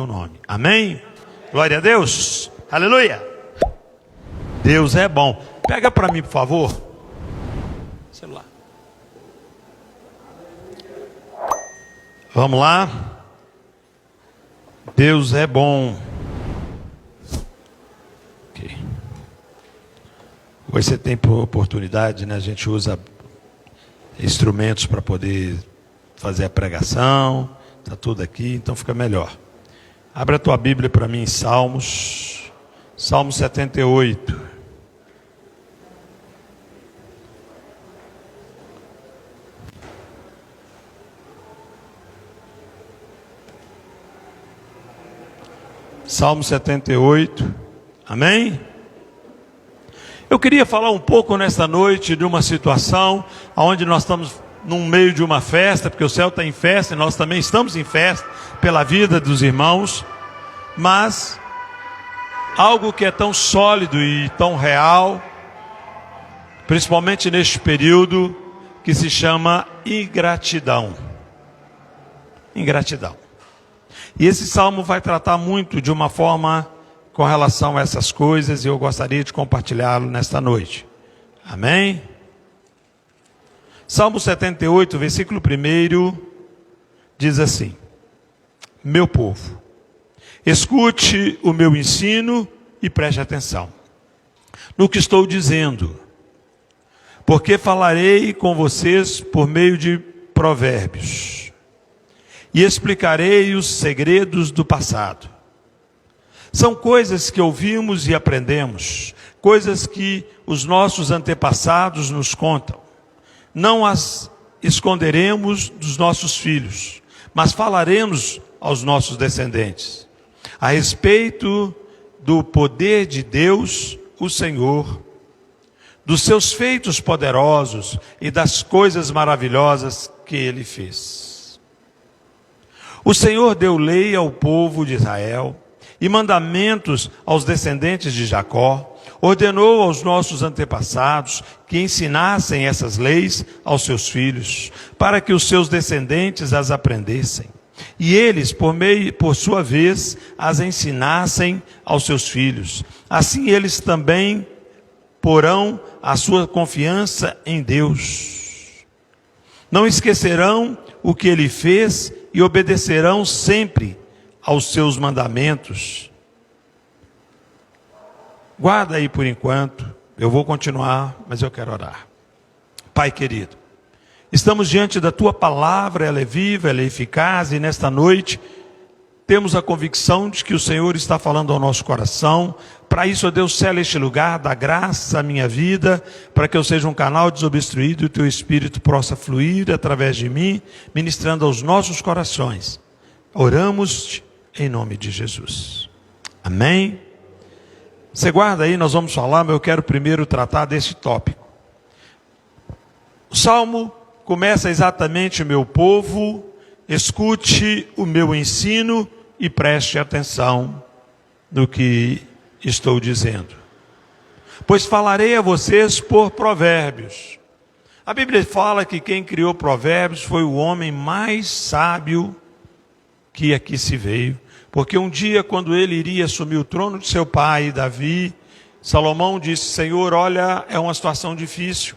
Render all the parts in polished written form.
teu nome. Amém? Glória a Deus. Aleluia. Deus é bom. Pega para mim, por favor. Celular. Vamos lá. Deus é bom. Ok. Hoje você tem oportunidade, né? A gente usa instrumentos para poder fazer a pregação. Está tudo aqui, então fica melhor. Abra a tua Bíblia para mim em Salmos. Salmo 78. Salmo 78. Amém? Eu queria falar um pouco nesta noite de uma situação onde nós estamos no meio de uma festa, porque o céu está em festa e nós também estamos em festa pela vida dos irmãos, mas algo que é tão sólido e tão real, principalmente neste período, que se chama ingratidão. Ingratidão. E esse salmo vai tratar muito de uma forma com relação a essas coisas, e eu gostaria de compartilhá-lo nesta noite. Amém? Salmo 78, versículo 1, diz assim: meu povo, escute o meu ensino e preste atenção no que estou dizendo, porque falarei com vocês por meio de provérbios, e explicarei os segredos do passado. São coisas que ouvimos e aprendemos, coisas que os nossos antepassados nos contam. Não as esconderemos dos nossos filhos, mas falaremos aos nossos descendentes a respeito do poder de Deus, o Senhor, dos seus feitos poderosos e das coisas maravilhosas que Ele fez. O Senhor deu lei ao povo de Israel e mandamentos aos descendentes de Jacó. Ordenou aos nossos antepassados que ensinassem essas leis aos seus filhos, para que os seus descendentes as aprendessem. E eles, por sua vez, as ensinassem aos seus filhos. Assim eles também porão a sua confiança em Deus. Não esquecerão o que Ele fez e obedecerão sempre aos seus mandamentos. Guarda aí por enquanto, eu vou continuar, mas eu quero orar. Pai querido, estamos diante da Tua palavra, ela é viva, ela é eficaz, e nesta noite temos a convicção de que o Senhor está falando ao nosso coração. Para isso, ó Deus, sela este lugar, dá graça à minha vida, para que eu seja um canal desobstruído e o Teu Espírito possa fluir através de mim, ministrando aos nossos corações. Oramos em nome de Jesus. Amém? Você guarda aí, nós vamos falar, mas eu quero primeiro tratar desse tópico. O Salmo começa exatamente: meu povo, escute o meu ensino e preste atenção no que estou dizendo. Pois falarei a vocês por provérbios. A Bíblia fala que quem criou provérbios foi o homem mais sábio que aqui se veio. Porque um dia, quando ele iria assumir o trono de seu pai, Davi, Salomão disse: Senhor, olha, é uma situação difícil.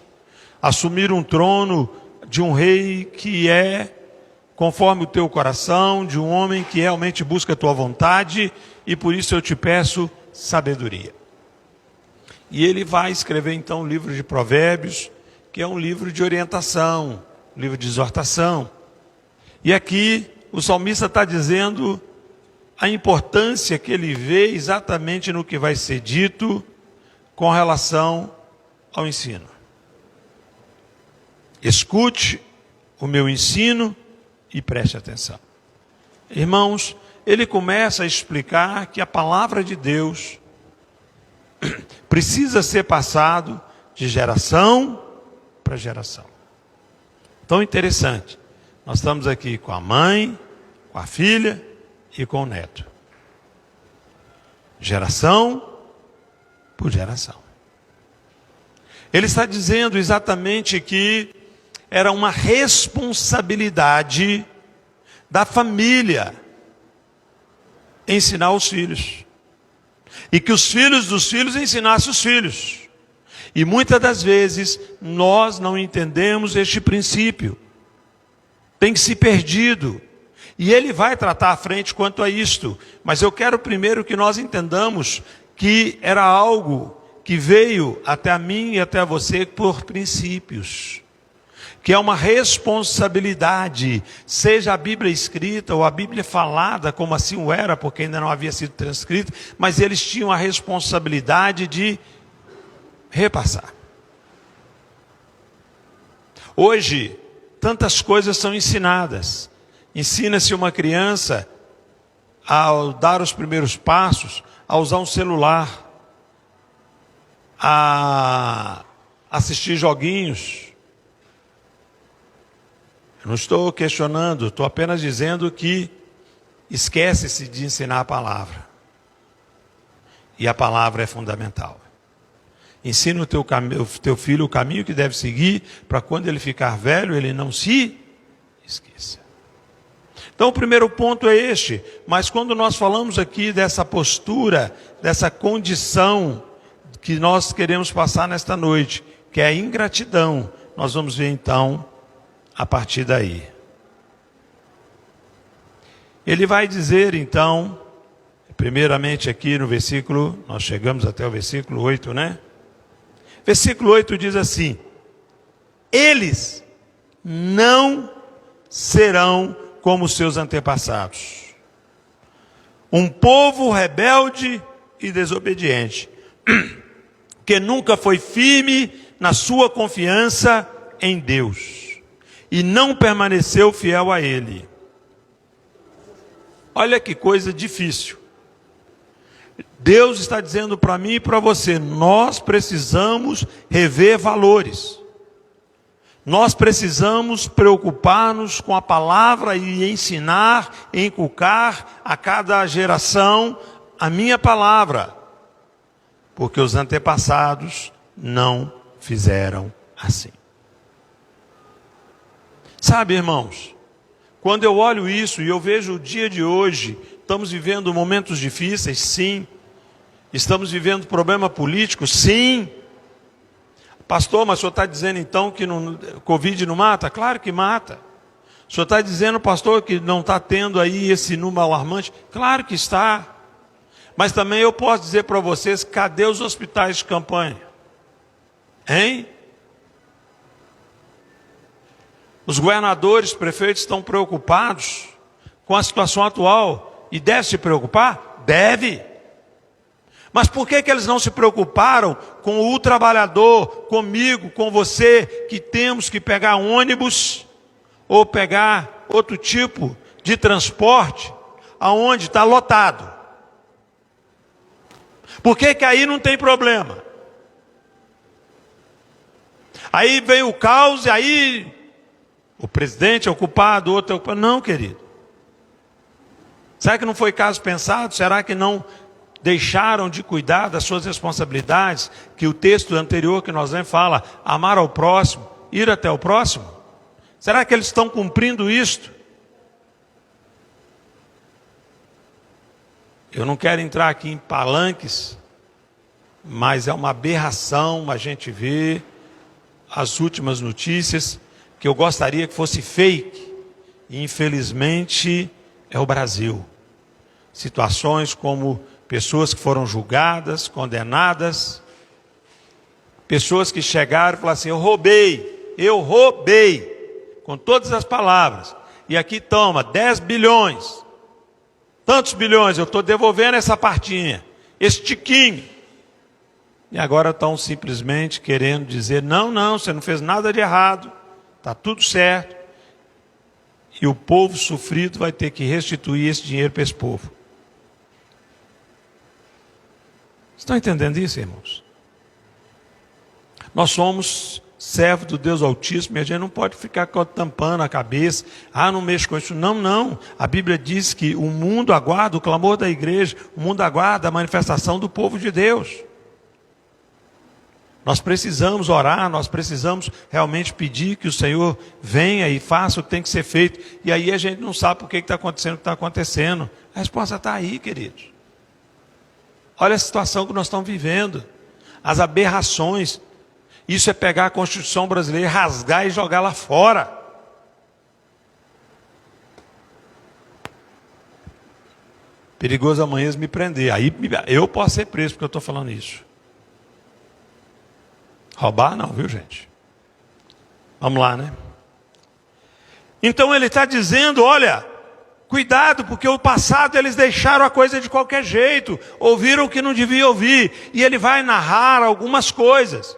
Assumir um trono de um rei que é conforme o teu coração, de um homem que realmente busca a tua vontade, e por isso eu te peço sabedoria. E ele vai escrever então o livro de Provérbios, que é um livro de orientação, um livro de exortação. E aqui o salmista está dizendo a importância que ele vê exatamente no que vai ser dito com relação ao ensino. Escute o meu ensino e preste atenção. Irmãos, ele começa a explicar que a palavra de Deus precisa ser passado de geração para geração. Tão interessante. Nós estamos aqui com a mãe, com a filha e com o neto. Geração por geração. Ele está dizendo exatamente que era uma responsabilidade da família ensinar os filhos. E que os filhos dos filhos ensinassem os filhos. E muitas das vezes nós não entendemos este princípio. Tem que se perdido. E ele vai tratar à frente quanto a isto. Mas eu quero primeiro que nós entendamos que era algo que veio até a mim e até a você por princípios. Que é uma responsabilidade, seja a Bíblia escrita ou a Bíblia falada, como assim o era, porque ainda não havia sido transcrito, mas eles tinham a responsabilidade de repassar. Hoje, tantas coisas são ensinadas. Ensina-se uma criança a dar os primeiros passos, a usar um celular, a assistir joguinhos. Eu não estou questionando, estou apenas dizendo que esquece-se de ensinar a palavra. E a palavra é fundamental. Ensina o teu filho o caminho que deve seguir, para quando ele ficar velho, ele não se esqueça. Então o primeiro ponto é este, mas quando nós falamos aqui dessa postura, dessa condição que nós queremos passar nesta noite, que é a ingratidão, nós vamos ver então a partir daí. Ele vai dizer então, primeiramente aqui no versículo, nós chegamos até o versículo 8, né? Versículo 8 diz assim: eles não serão como seus antepassados, um povo rebelde e desobediente, que nunca foi firme na sua confiança em Deus, e não permaneceu fiel a Ele. Olha que coisa difícil. Deus está dizendo para mim e para você, nós precisamos rever valores. Nós precisamos preocupar-nos com a palavra e ensinar, inculcar a cada geração a minha palavra. Porque os antepassados não fizeram assim. Sabe, irmãos, quando eu olho isso e eu vejo o dia de hoje, estamos vivendo momentos difíceis, sim. Estamos vivendo problema político, sim. Pastor, mas o senhor está dizendo então que Covid não mata? Claro que mata. O senhor está dizendo, pastor, que não está tendo aí esse número alarmante? Claro que está. Mas também eu posso dizer para vocês, cadê os hospitais de campanha? Hein? Os governadores, prefeitos estão preocupados com a situação atual. E deve se preocupar? Deve. Mas por que eles não se preocuparam com o trabalhador, comigo, com você, que temos que pegar ônibus ou pegar outro tipo de transporte aonde está lotado? Por que aí não tem problema? Aí vem o caos e aí o presidente é o culpado, o outro é o culpado. Não, querido. Será que não foi caso pensado? Será que não deixaram de cuidar das suas responsabilidades, que o texto anterior que nós lemos fala, amar ao próximo, ir até o próximo? Será que eles estão cumprindo isto? Eu não quero entrar aqui em palanques, mas é uma aberração a gente ver as últimas notícias, que eu gostaria que fosse fake, e infelizmente é o Brasil. Situações como pessoas que foram julgadas, condenadas, pessoas que chegaram e falaram assim, eu roubei, com todas as palavras, e aqui toma 10 bilhões, tantos bilhões, eu estou devolvendo essa partinha, esse tiquinho, e agora estão simplesmente querendo dizer, não, você não fez nada de errado, está tudo certo, e o povo sofrido vai ter que restituir esse dinheiro para esse povo. Estão entendendo isso, irmãos? Nós somos servos do Deus Altíssimo e a gente não pode ficar tampando a cabeça. Não mexo com isso. Não. A Bíblia diz que o mundo aguarda o clamor da igreja, o mundo aguarda a manifestação do povo de Deus. Nós precisamos orar, nós precisamos realmente pedir que o Senhor venha e faça o que tem que ser feito. E aí a gente não sabe por que está acontecendo o que está acontecendo. A resposta está aí, queridos. Olha a situação que nós estamos vivendo. As aberrações. Isso é pegar a Constituição brasileira, rasgar e jogar lá fora. Perigoso amanhã eles me prender. Aí eu posso ser preso porque eu estou falando isso. Roubar não, viu, gente? Vamos lá, né? Então ele está dizendo, olha, cuidado, porque o passado eles deixaram a coisa de qualquer jeito, ouviram o que não devia ouvir, e ele vai narrar algumas coisas.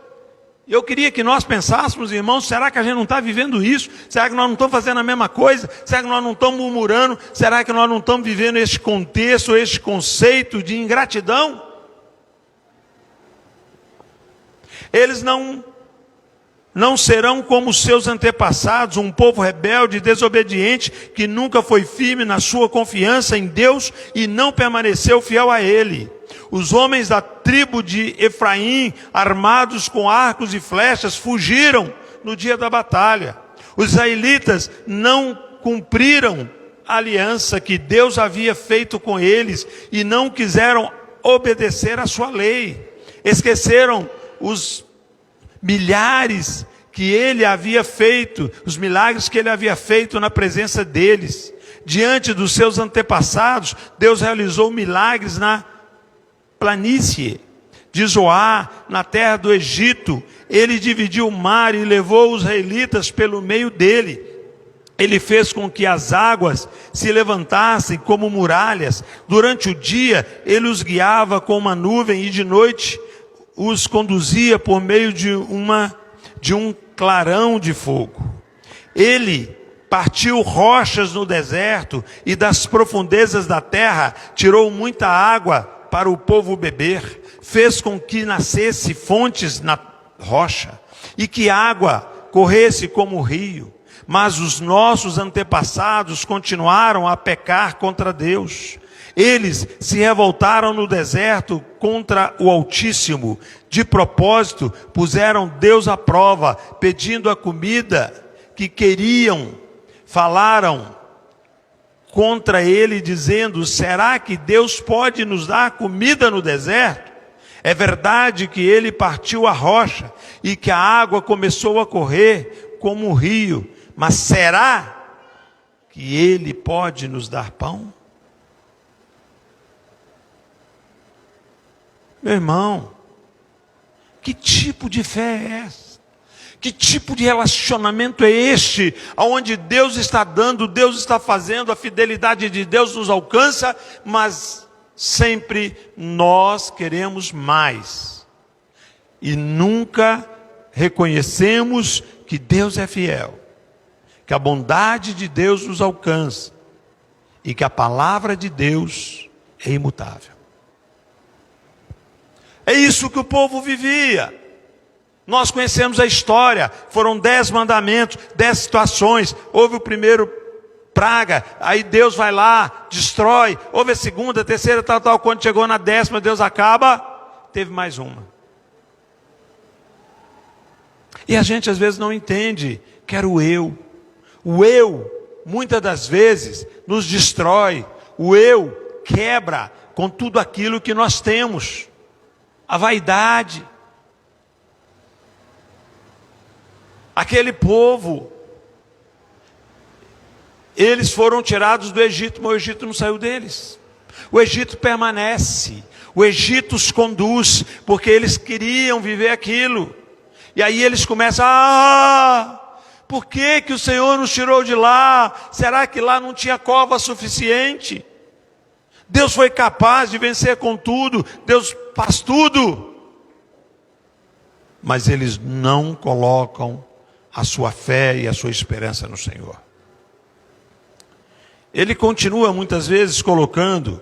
Eu queria que nós pensássemos, irmãos, será que a gente não está vivendo isso? Será que nós não estamos fazendo a mesma coisa? Será que nós não estamos murmurando? Será que nós não estamos vivendo este contexto, este conceito de ingratidão? Eles não serão como seus antepassados, um povo rebelde e desobediente, que nunca foi firme na sua confiança em Deus e não permaneceu fiel a Ele. Os homens da tribo de Efraim, armados com arcos e flechas, fugiram no dia da batalha. Os israelitas não cumpriram a aliança que Deus havia feito com eles e não quiseram obedecer à sua lei. Esqueceram os milhares que ele havia feito, os milagres que ele havia feito na presença deles. Diante dos seus antepassados, Deus realizou milagres na planície de Zoar, na terra do Egito. Ele dividiu o mar e levou os israelitas pelo meio dele. Ele fez com que as águas se levantassem como muralhas. Durante o dia, ele os guiava com uma nuvem e de noite os conduzia por meio de um clarão de fogo. Ele partiu rochas no deserto e das profundezas da terra tirou muita água para o povo beber. Fez com que nascesse fontes na rocha e que água corresse como rio. Mas os nossos antepassados continuaram a pecar contra Deus. Eles se revoltaram no deserto contra o Altíssimo. De propósito, puseram Deus à prova, pedindo a comida que queriam. Falaram contra ele, dizendo: será que Deus pode nos dar comida no deserto? É verdade que ele partiu a rocha e que a água começou a correr como um rio. Mas será que ele pode nos dar pão? Meu irmão, que tipo de fé é essa? Que tipo de relacionamento é este, onde Deus está dando, Deus está fazendo, a fidelidade de Deus nos alcança, mas sempre nós queremos mais. E nunca reconhecemos que Deus é fiel, que a bondade de Deus nos alcança e que a palavra de Deus é imutável. É isso que o povo vivia. Nós conhecemos a história. Foram 10 mandamentos, 10 situações. Houve o primeiro praga, aí Deus vai lá, destrói. Houve a segunda, a terceira, tal. Quando chegou na 10ª, Deus acaba. Teve mais uma. E a gente às vezes não entende que era o eu. O eu, muitas das vezes, nos destrói. O eu quebra com tudo aquilo que nós temos. A vaidade. Aquele povo, eles foram tirados do Egito, mas o Egito não saiu deles. O Egito permanece. O Egito os conduz, porque eles queriam viver aquilo. E aí eles começam, por que o Senhor nos tirou de lá? Será que lá não tinha cova suficiente? Deus foi capaz de vencer com tudo. Deus faz tudo. Mas eles não colocam a sua fé e a sua esperança no Senhor. Ele continua muitas vezes colocando: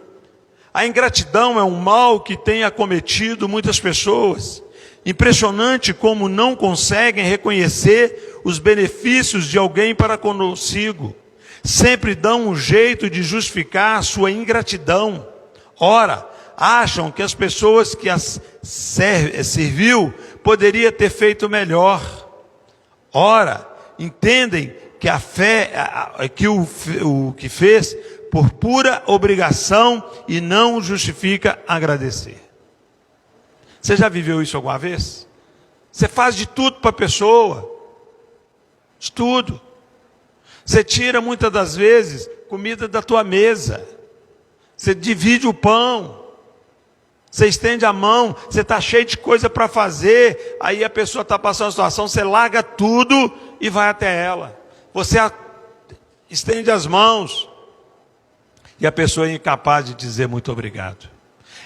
a ingratidão é um mal que tem acometido muitas pessoas. Impressionante como não conseguem reconhecer os benefícios de alguém para consigo. Sempre dão um jeito de justificar a sua ingratidão. Ora, acham que as pessoas que as serviu poderia ter feito melhor. Ora, entendem que a fé, que o que fez por pura obrigação e não justifica agradecer. Você já viveu isso alguma vez? Você faz de tudo para a pessoa, de tudo. Você tira muitas das vezes comida da tua mesa. Você divide o pão. Você estende a mão. Você está cheio de coisa para fazer. Aí a pessoa está passando uma situação, você larga tudo e vai até ela. Você estende as mãos. E a pessoa é incapaz de dizer muito obrigado.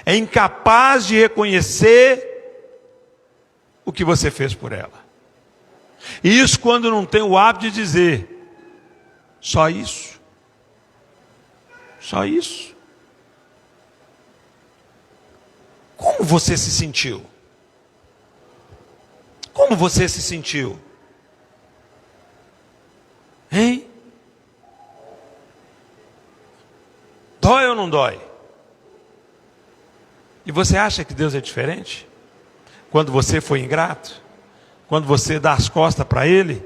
É incapaz de reconhecer o que você fez por ela. E isso quando não tem o hábito de dizer, só isso. Só isso. Como você se sentiu? Como você se sentiu? Hein? Dói ou não dói? E você acha que Deus é diferente? Quando você foi ingrato? Quando você dá as costas para Ele?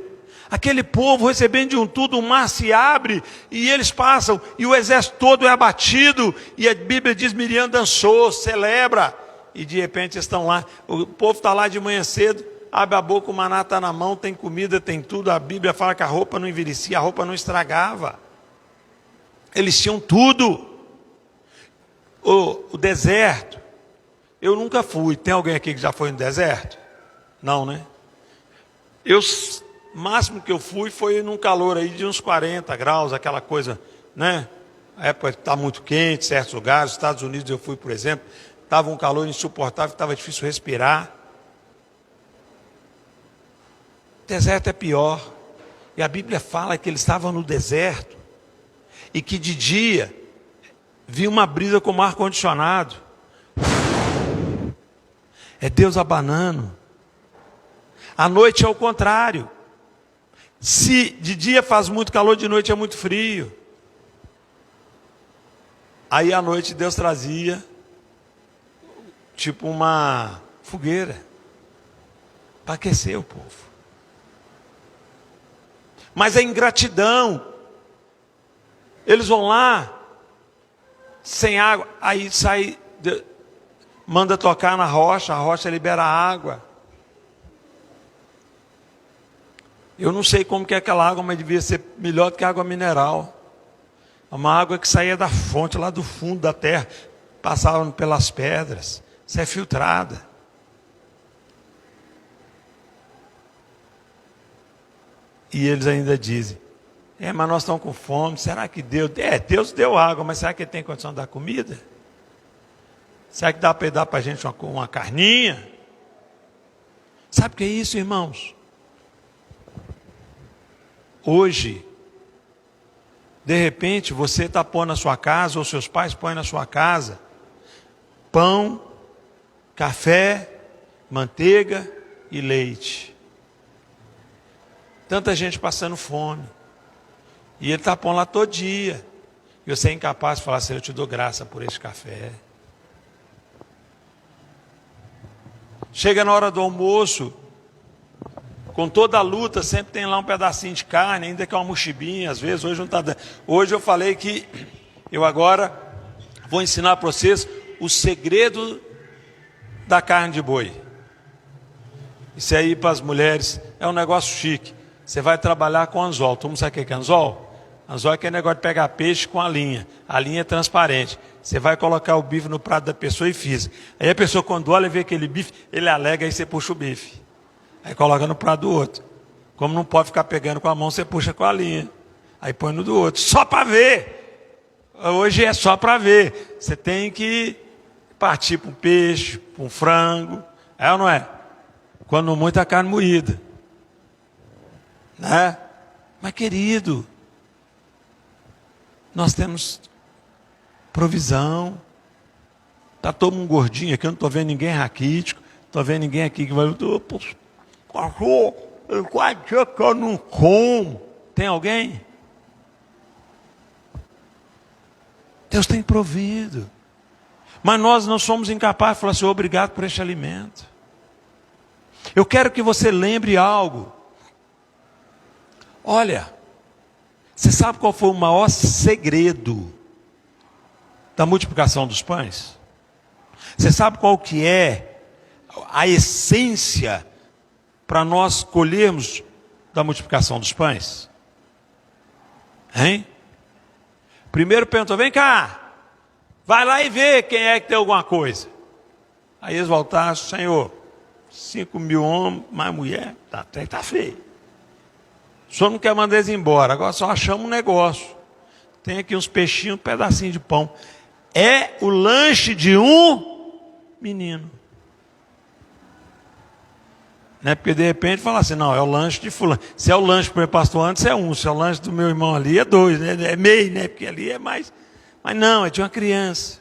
Aquele povo recebendo de um tudo, o mar se abre e eles passam, e o exército todo é abatido, e a Bíblia diz, Miriam dançou, celebra, e de repente estão lá, o povo está lá de manhã cedo, abre a boca, o maná está na mão, tem comida, tem tudo, a Bíblia fala que a roupa não envelhecia, a roupa não estragava, eles tinham tudo. O deserto, eu nunca fui, tem alguém aqui que já foi no deserto? Não, né? O máximo que eu fui foi num calor aí de uns 40 graus, aquela coisa, né? A época está muito quente, em certos lugares, nos Estados Unidos eu fui, por exemplo, estava um calor insuportável, estava difícil respirar. O deserto é pior. E a Bíblia fala que eles estavam no deserto e que de dia vinha uma brisa como ar-condicionado. É Deus abanando. À noite é o contrário. Se de dia faz muito calor, de noite é muito frio. Aí à noite Deus trazia tipo uma fogueira para aquecer o povo. Mas a ingratidão. Eles vão lá sem água, aí sai, manda tocar na rocha, a rocha libera água. Eu não sei como que é aquela água, mas devia ser melhor do que água mineral. Uma água que saía da fonte, lá do fundo da terra, passava pelas pedras. Isso é filtrada. E eles ainda dizem, mas nós estamos com fome, será que Deus... Deus deu água, mas será que Ele tem condição de dar comida? Será que dá para dar para a gente uma carninha? Sabe o que é isso, irmãos? Hoje, de repente, você está pondo na sua casa, ou seus pais põem na sua casa, pão, café, manteiga e leite. Tanta gente passando fome. E ele está pondo lá todo dia. E você é incapaz de falar assim, eu te dou graça por esse café. Chega na hora do almoço, com toda a luta, sempre tem lá um pedacinho de carne, ainda que é uma mochibinha, às vezes, hoje não está dando. Hoje eu falei que eu agora vou ensinar para vocês o segredo da carne de boi. Isso aí para as mulheres é um negócio chique. Você vai trabalhar com anzol. Todo mundo sabe o que é anzol? Anzol é aquele negócio de pegar peixe com a linha. A linha é transparente. Você vai colocar o bife no prato da pessoa e fisa. Aí a pessoa quando olha e vê aquele bife, ele alega, aí você puxa o bife. Aí coloca no prato do outro. Como não pode ficar pegando com a mão, você puxa com a linha. Aí põe no do outro. Só para ver. Hoje é só para ver. Você tem que partir para um peixe, para um frango. É ou não é? Quando muito a carne moída. Né? Mas querido, nós temos provisão. Está todo mundo gordinho aqui, eu não estou vendo ninguém raquítico. Estou vendo ninguém aqui que vai... Cachorro, eu quase que eu não como. Tem alguém? Deus tem provido. Mas nós não somos incapazes de falar assim, obrigado por este alimento. Eu quero que você lembre algo. Olha, você sabe qual foi o maior segredo da multiplicação dos pães? Você sabe qual que é a essência para nós colhermos da multiplicação dos pães? Hein? Primeiro perguntou, vem cá, vai lá e vê quem é que tem alguma coisa. Aí eles voltaram, Senhor, 5.000 homens, mais mulher, tá feio. O senhor não quer mandar eles embora, agora só achamos um negócio. Tem aqui uns peixinhos, um pedacinho de pão. É o lanche de um menino. Não é porque de repente fala assim, não, é o lanche de fulano. Se é o lanche do meu pastor antes, é um. Se é o lanche do meu irmão ali, é 2, né? É meio, né? Porque ali é mais. Mas não, é de uma criança.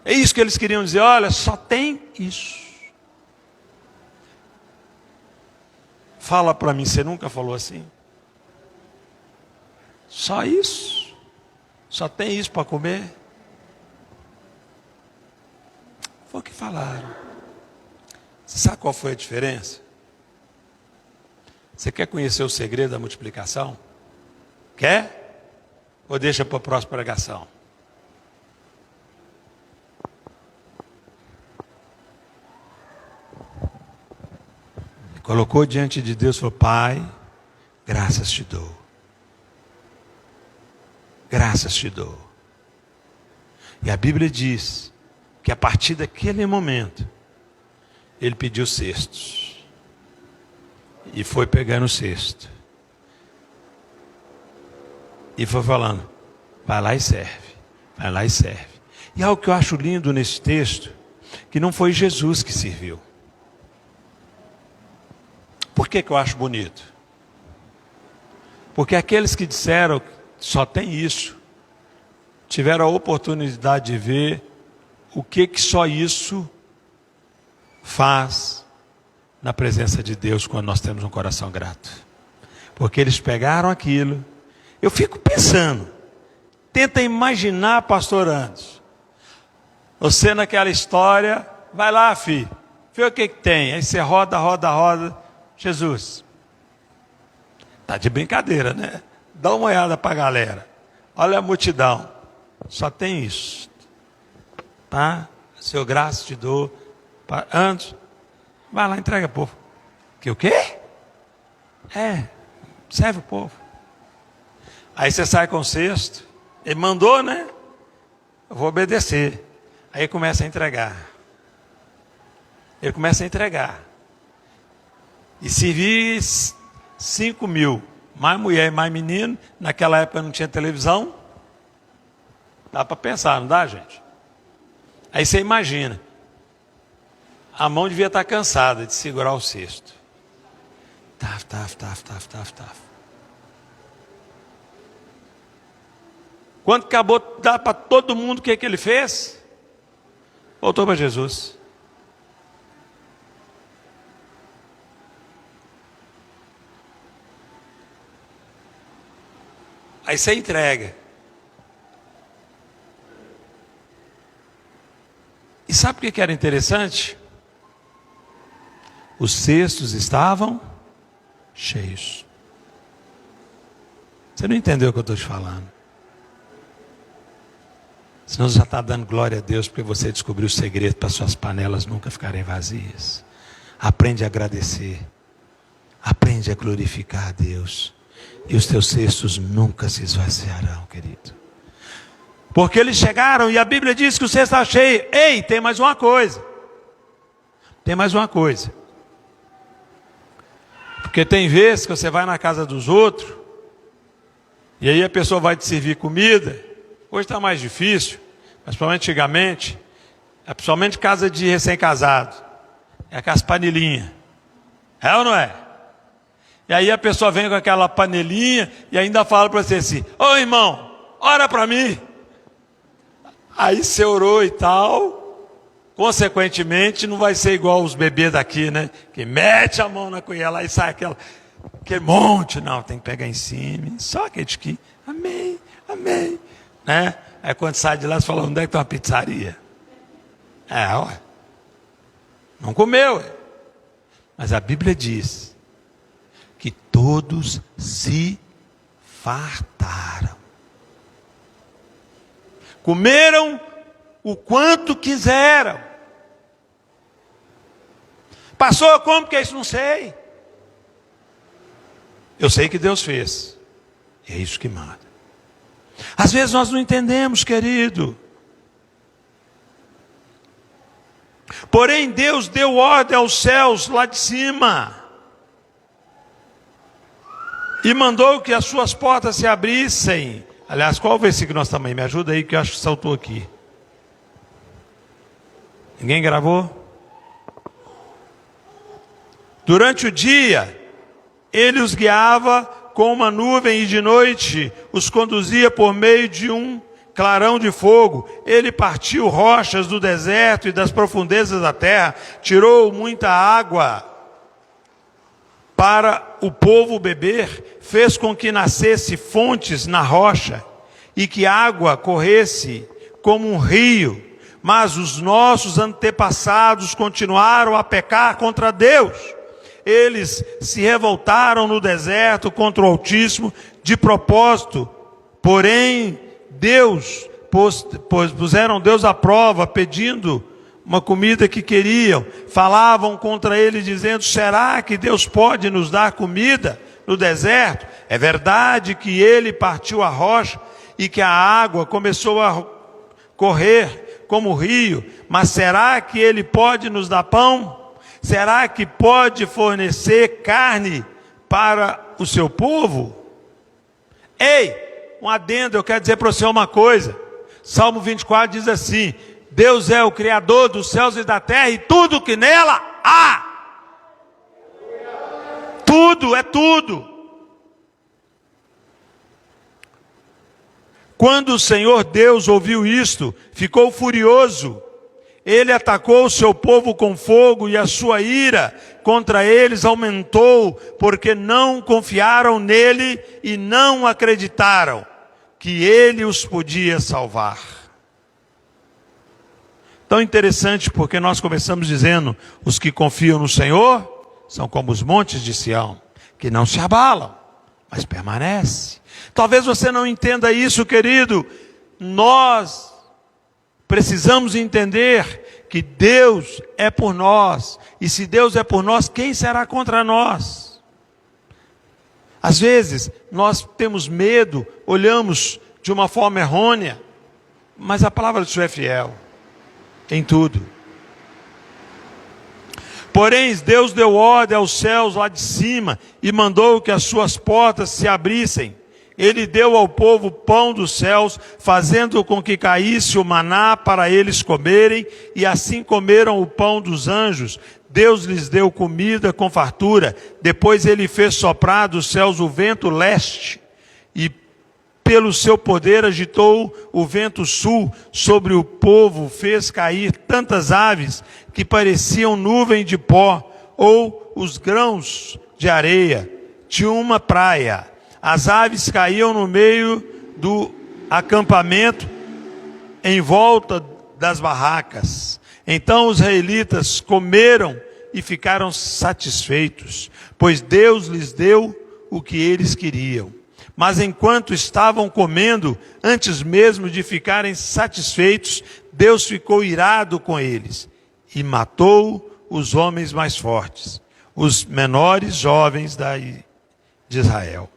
É isso que eles queriam dizer, olha, só tem isso. Fala para mim, você nunca falou assim? Só isso? Só tem isso para comer? Foi o que falaram. Você sabe qual foi a diferença? Você quer conhecer o segredo da multiplicação? Quer? Ou deixa para a próxima pregação? Ele colocou diante de Deus e falou, Pai, graças te dou. Graças te dou. E a Bíblia diz que a partir daquele momento, ele pediu cestos. E foi pegando o cesto. E foi falando, vai lá e serve. Vai lá e serve. E algo que eu acho lindo nesse texto, que não foi Jesus que serviu. Por que eu acho bonito? Porque aqueles que disseram que só tem isso, tiveram a oportunidade de ver o que só isso faz na presença de Deus quando nós temos um coração grato. Porque eles pegaram aquilo. Eu fico pensando, tenta imaginar, pastor Anderson, você naquela história, vai lá, filho, vê o que tem. Aí você roda, Jesus, tá de brincadeira, né? Dá uma olhada para a galera, olha a multidão, só tem isso, tá? Seu graça te dou. Antes, vai lá, entrega o povo. Que o quê? Serve o povo. Aí você sai com o cesto. Ele mandou, né? Eu vou obedecer. Aí começa a entregar. Ele começa a entregar. E servir 5.000. Mais mulher e mais menino. Naquela época não tinha televisão. Dá para pensar, não dá, gente? Aí você imagina. A mão devia estar cansada de segurar o cesto. Taf. Quando acabou de dar para todo mundo, o que ele fez? Voltou para Jesus. Aí você entrega. E sabe o que era interessante? Os cestos estavam cheios. Você não entendeu o que eu estou te falando? Senão você já está dando glória a Deus porque você descobriu o segredo para suas panelas nunca ficarem vazias. Aprende a agradecer. Aprende a glorificar a Deus. E os teus cestos nunca se esvaziarão, querido. Porque eles chegaram e a Bíblia diz que o cesto está cheio. Ei, tem mais uma coisa. Tem mais uma coisa. Porque tem vezes que você vai na casa dos outros, e aí a pessoa vai te servir comida. Hoje está mais difícil, mas principalmente antigamente, principalmente casa de recém-casado, é aquelas panelinhas. É ou não é? E aí a pessoa vem com aquela panelinha e ainda fala para você assim, ô irmão, ora para mim. Aí você orou e tal. Consequentemente, não vai ser igual os bebês daqui, né? Que mete a mão na colher lá e sai aquele monte. Não, tem que pegar em cima. Só aquele que, amém. Né? Aí quando sai de lá, você fala, onde é que tem uma pizzaria? Não comeu. Mas a Bíblia diz que todos se fartaram. Comeram o quanto quiseram. Passou como que é isso? Não sei. Eu sei que Deus fez. E é isso que manda. Às vezes nós não entendemos, querido. Porém, Deus deu ordem aos céus lá de cima. E mandou que as suas portas se abrissem. Aliás, qual o versículo que nós estamos aí? Me ajuda aí que eu acho que saltou aqui. Ninguém gravou? Durante o dia, ele os guiava com uma nuvem e de noite os conduzia por meio de um clarão de fogo. Ele partiu rochas do deserto e das profundezas da terra, tirou muita água para o povo beber, fez com que nascesse fontes na rocha e que a água corresse como um rio. Mas os nossos antepassados continuaram a pecar contra Deus. Eles se revoltaram no deserto contra o Altíssimo de propósito. Porém, puseram Deus à prova, pedindo uma comida que queriam. Falavam contra ele, dizendo: será que Deus pode nos dar comida no deserto? É verdade que ele partiu a rocha e que a água começou a correr como rio, mas será que ele pode nos dar pão? Será que pode fornecer carne para o seu povo? Ei, um adendo, eu quero dizer para você uma coisa. Salmo 24 diz assim: Deus é o Criador dos céus e da terra e tudo que nela há. Tudo, é tudo. Quando o Senhor Deus ouviu isto, ficou furioso. Ele atacou o seu povo com fogo e a sua ira contra eles aumentou, porque não confiaram nele e não acreditaram que ele os podia salvar. Tão interessante, porque nós começamos dizendo: os que confiam no Senhor são como os montes de Sião, que não se abalam, mas permanecem. Talvez você não entenda isso, querido. Nós precisamos entender que Deus é por nós. E se Deus é por nós, quem será contra nós? Às vezes, nós temos medo, olhamos de uma forma errônea, mas a palavra do Senhor é fiel em tudo. Porém, Deus deu ordem aos céus lá de cima e mandou que as suas portas se abrissem. Ele deu ao povo pão dos céus, fazendo com que caísse o maná para eles comerem, e assim comeram o pão dos anjos. Deus lhes deu comida com fartura. Depois ele fez soprar dos céus o vento leste, e pelo seu poder agitou o vento sul sobre o povo, fez cair tantas aves que pareciam nuvem de pó, ou os grãos de areia de uma praia. As aves caíam no meio do acampamento, em volta das barracas. Então os israelitas comeram e ficaram satisfeitos, pois Deus lhes deu o que eles queriam. Mas enquanto estavam comendo, antes mesmo de ficarem satisfeitos, Deus ficou irado com eles e matou os homens mais fortes, os menores jovens de Israel.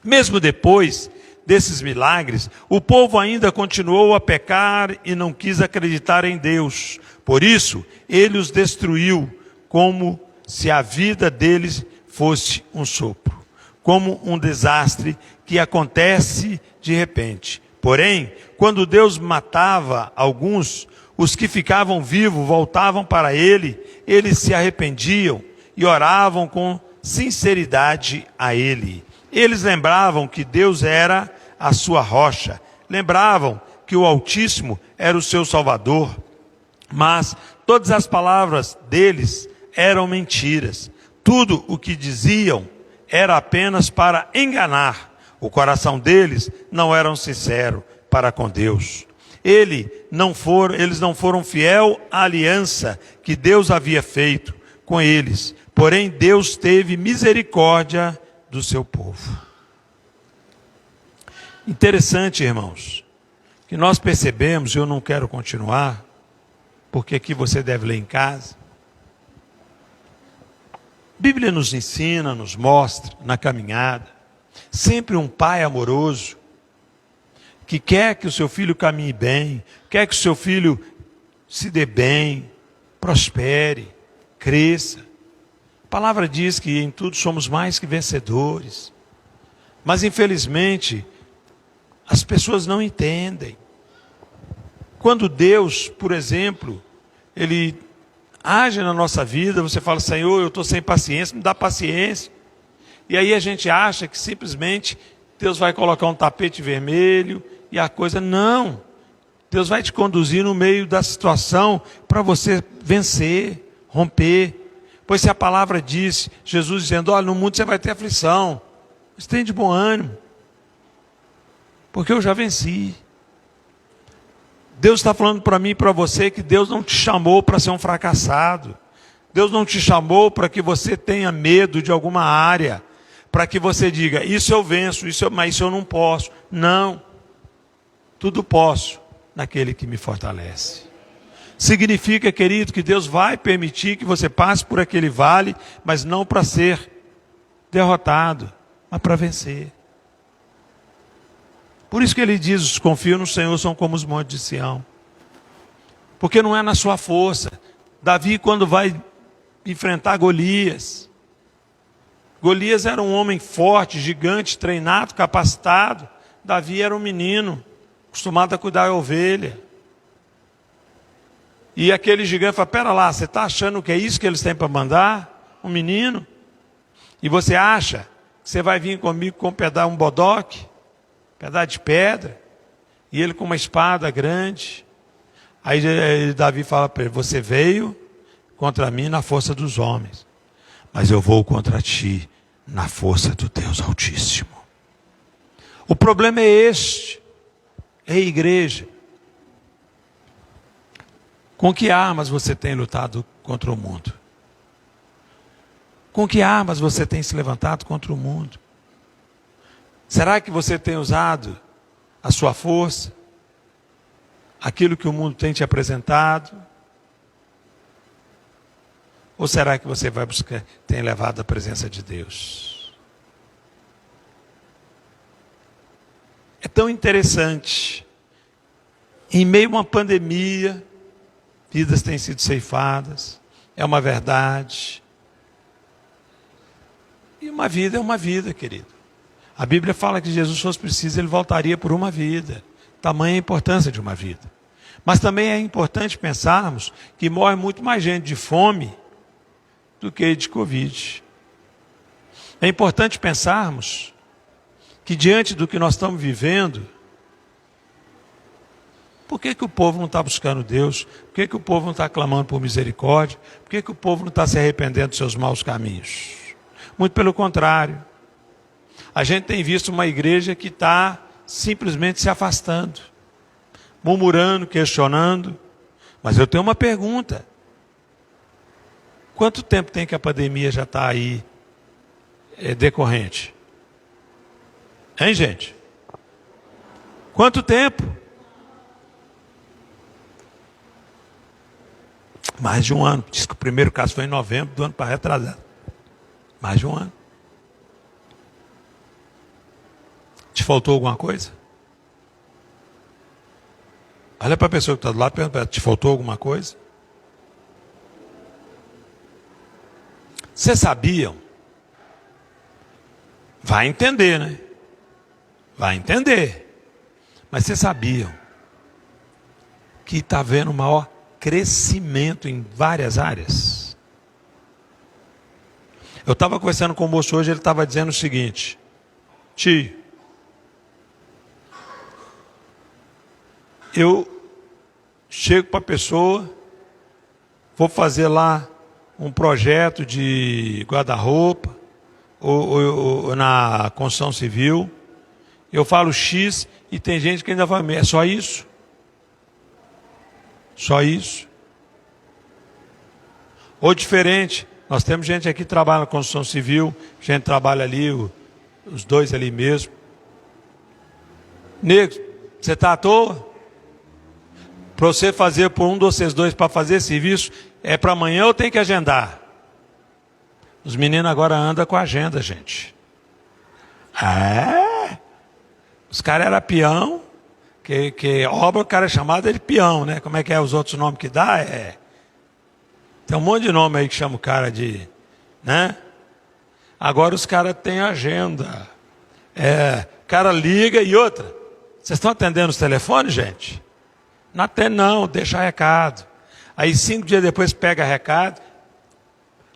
Mesmo depois desses milagres, o povo ainda continuou a pecar e não quis acreditar em Deus. Por isso, ele os destruiu, como se a vida deles fosse um sopro, como um desastre que acontece de repente. Porém, quando Deus matava alguns, os que ficavam vivos voltavam para ele, eles se arrependiam e oravam com sinceridade a ele. Eles lembravam que Deus era a sua rocha, lembravam que o Altíssimo era o seu Salvador, mas todas as palavras deles eram mentiras. Tudo o que diziam era apenas para enganar. O coração deles não era sincero para com Deus. Eles não foram fiel à aliança que Deus havia feito. com eles. Porém, Deus teve misericórdia do seu povo. Interessante, irmãos, que nós percebemos, eu não quero continuar, porque aqui você deve ler em casa. A Bíblia nos ensina, nos mostra, na caminhada, sempre um pai amoroso, que quer que o seu filho caminhe bem, quer que o seu filho se dê bem, prospere, cresça. A palavra diz que em tudo somos mais que vencedores. Mas infelizmente, as pessoas não entendem. Quando Deus, por exemplo, Ele age na nossa vida, você fala, Senhor, eu estou sem paciência, me dá paciência. E aí a gente acha que simplesmente Deus vai colocar um tapete vermelho e a coisa, não. Deus vai te conduzir no meio da situação para você vencer, romper. Pois se a palavra diz, Jesus dizendo, olha, no mundo você vai ter aflição, mas tem de bom ânimo, porque eu já venci. Deus está falando para mim e para você que Deus não te chamou para ser um fracassado. Deus não te chamou para que você tenha medo de alguma área, para que você diga, isso eu venço, mas isso eu não posso. Não, tudo posso naquele que me fortalece. Significa, querido, que Deus vai permitir que você passe por aquele vale, mas não para ser derrotado, mas para vencer. Por isso que ele diz, os que confiam no Senhor são como os montes de Sião. Porque não é na sua força. Davi, quando vai enfrentar Golias, Golias era um homem forte, gigante, treinado, capacitado. Davi era um menino, acostumado a cuidar da ovelha. E aquele gigante fala, pera lá, você está achando que é isso que eles têm para mandar? Um menino? E você acha que você vai vir comigo com um bodoque, um pedaço de pedra, e ele com uma espada grande? Aí Davi fala para ele, você veio contra mim na força dos homens, mas eu vou contra ti na força do Deus Altíssimo. O problema é este, é igreja. Com que armas você tem lutado contra o mundo? Com que armas você tem se levantado contra o mundo? Será que você tem usado a sua força? Aquilo que o mundo tem te apresentado? Ou será que você vai buscar, tem levado a presença de Deus? É tão interessante. Em meio a uma pandemia, vidas têm sido ceifadas, é uma verdade. E uma vida é uma vida, querido. A Bíblia fala que Jesus, se fosse preciso, ele voltaria por uma vida. Tamanha a importância de uma vida. Mas também é importante pensarmos que morre muito mais gente de fome do que de Covid. É importante pensarmos que diante do que nós estamos vivendo, por que o povo não está buscando Deus? Por que o povo não está clamando por misericórdia? Por que o povo não está se arrependendo dos seus maus caminhos? Muito pelo contrário. A gente tem visto uma igreja que está simplesmente se afastando, murmurando, questionando. Mas eu tenho uma pergunta. Quanto tempo tem que a pandemia já está aí decorrente? Hein, gente? Quanto tempo? Mais de um ano. Diz que o primeiro caso foi em novembro do ano para retrasado. Mais de um ano. Te faltou alguma coisa? Olha para a pessoa que está do lado e pergunta, te faltou alguma coisa? Vocês sabiam? Vai entender, né? Vai entender. Mas vocês sabiam que está havendo maior crescimento em várias áreas? Eu estava conversando com o moço hoje, ele estava dizendo o seguinte, tio, eu chego para a pessoa, vou fazer lá um projeto de guarda-roupa, ou na construção civil, eu falo X e tem gente que ainda vai, é só isso? Só isso? Ou diferente, Nós temos gente aqui que trabalha na construção civil, gente que trabalha ali, os dois ali mesmo. Nego, você está à toa? Para você fazer por um de vocês dois, para fazer serviço, é para amanhã ou tem que agendar? Os meninos agora andam com a agenda, gente. Os caras eram peão, que obra o cara é chamado de peão, né? Como é que é os outros nomes que dá? Tem um monte de nome aí que chama o cara de, né? Agora os caras têm agenda. O cara liga e outra. Vocês estão atendendo os telefones, gente? Não atende não, deixa recado. Aí 5 dias depois pega recado,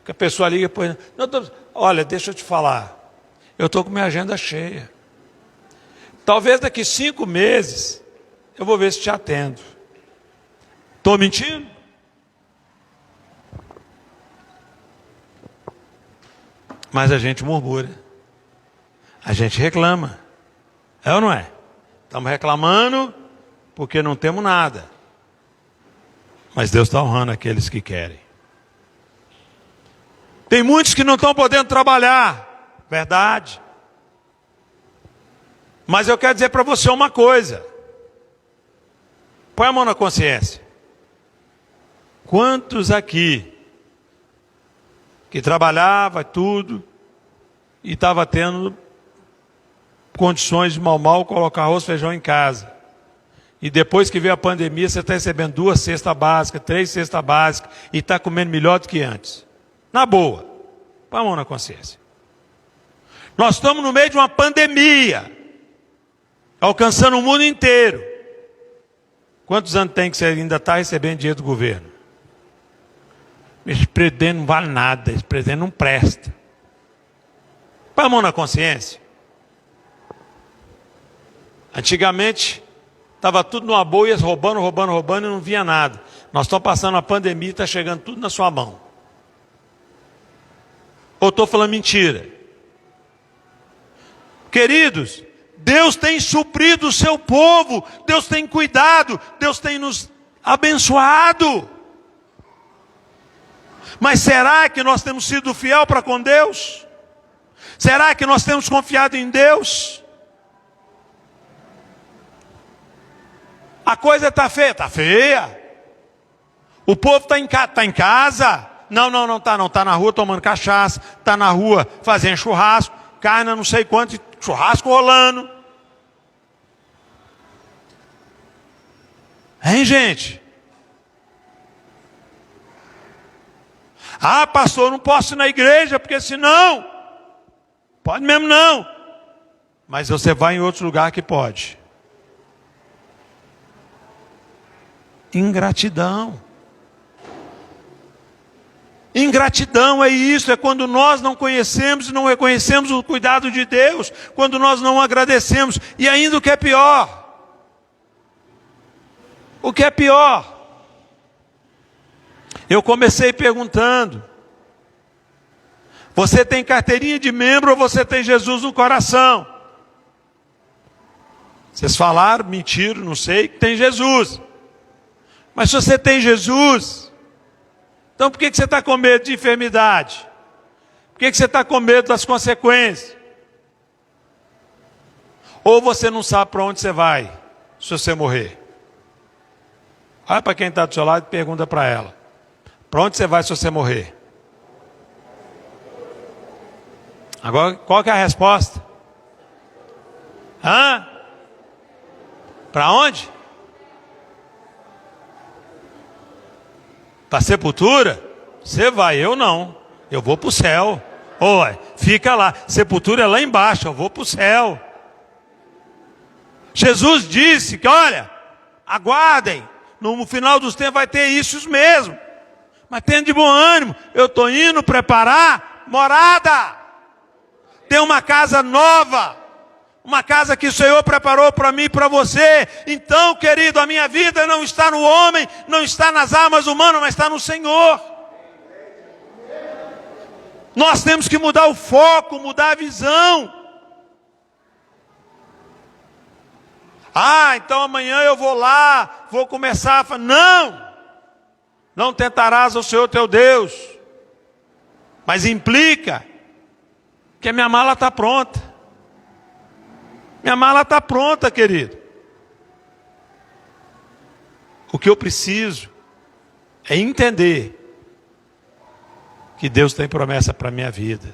que a pessoa liga e põe, olha, deixa eu te falar, eu estou com minha agenda cheia. Talvez daqui 5 meses eu vou ver se te atendo. Estou mentindo? Mas a gente murmura, a gente reclama, é ou não é? Estamos reclamando porque não temos nada. Mas Deus está honrando aqueles que querem. Tem muitos que não estão podendo trabalhar, verdade. Mas eu quero dizer para você uma coisa. Põe a mão na consciência. Quantos aqui que trabalhava tudo e estava tendo condições de mal colocar arroz e feijão em casa? E depois que veio a pandemia, você está recebendo 2 cestas básicas, 3 cestas básicas, e está comendo melhor do que antes. Na boa. Põe a mão na consciência. Nós estamos no meio de uma pandemia, alcançando o mundo inteiro. Quantos anos tem que você ainda está recebendo dinheiro do governo? Esse presidente não vale nada, esse presidente não presta. Põe a mão na consciência. Antigamente, estava tudo numa boa, ia roubando e não via nada. Nós estamos passando a pandemia e está chegando tudo na sua mão. Ou estou falando mentira? Queridos, Deus tem suprido o seu povo, Deus tem cuidado, Deus tem nos abençoado. Mas será que nós temos sido fiel para com Deus? Será que nós temos confiado em Deus? A coisa está feia? Está feia. O povo está em casa? Não está não. Está na rua tomando cachaça, está na rua fazendo churrasco, carne não sei quanto, churrasco rolando. Hein, gente? Pastor, não posso ir na igreja, porque senão... Pode mesmo não. Mas você vai em outro lugar que pode. Ingratidão. Ingratidão é isso, é quando nós não conhecemos e não reconhecemos o cuidado de Deus, quando nós não agradecemos, e ainda o que é pior, eu comecei perguntando, você tem carteirinha de membro ou você tem Jesus no coração? Vocês falaram, mentiram, não sei, que tem Jesus. Mas se você tem Jesus, então por que você está com medo de enfermidade? Por que você está com medo das consequências? Ou você não sabe para onde você vai, se você morrer? Olha para quem está do seu lado e pergunta para ela. Para onde você vai se você morrer? Agora, qual que é a resposta? Para onde? Para a sepultura? Você vai, eu não. Eu vou para o céu. Fica lá. Sepultura é lá embaixo, eu vou para o céu. Jesus disse que, olha, aguardem. No final dos tempos vai ter isso mesmo. Mas tenha de bom ânimo. Eu estou indo preparar morada. Tem uma casa nova. Uma casa que o Senhor preparou para mim e para você. Então, querido, a minha vida não está no homem, não está nas armas humanas, mas está no Senhor. Nós temos que mudar o foco, mudar a visão. Então amanhã eu vou lá, vou começar a falar. Não tentarás o Senhor teu Deus. Mas implica que a minha mala está pronta. Minha mala está pronta, querido. O que eu preciso é entender que Deus tem promessa para a minha vida.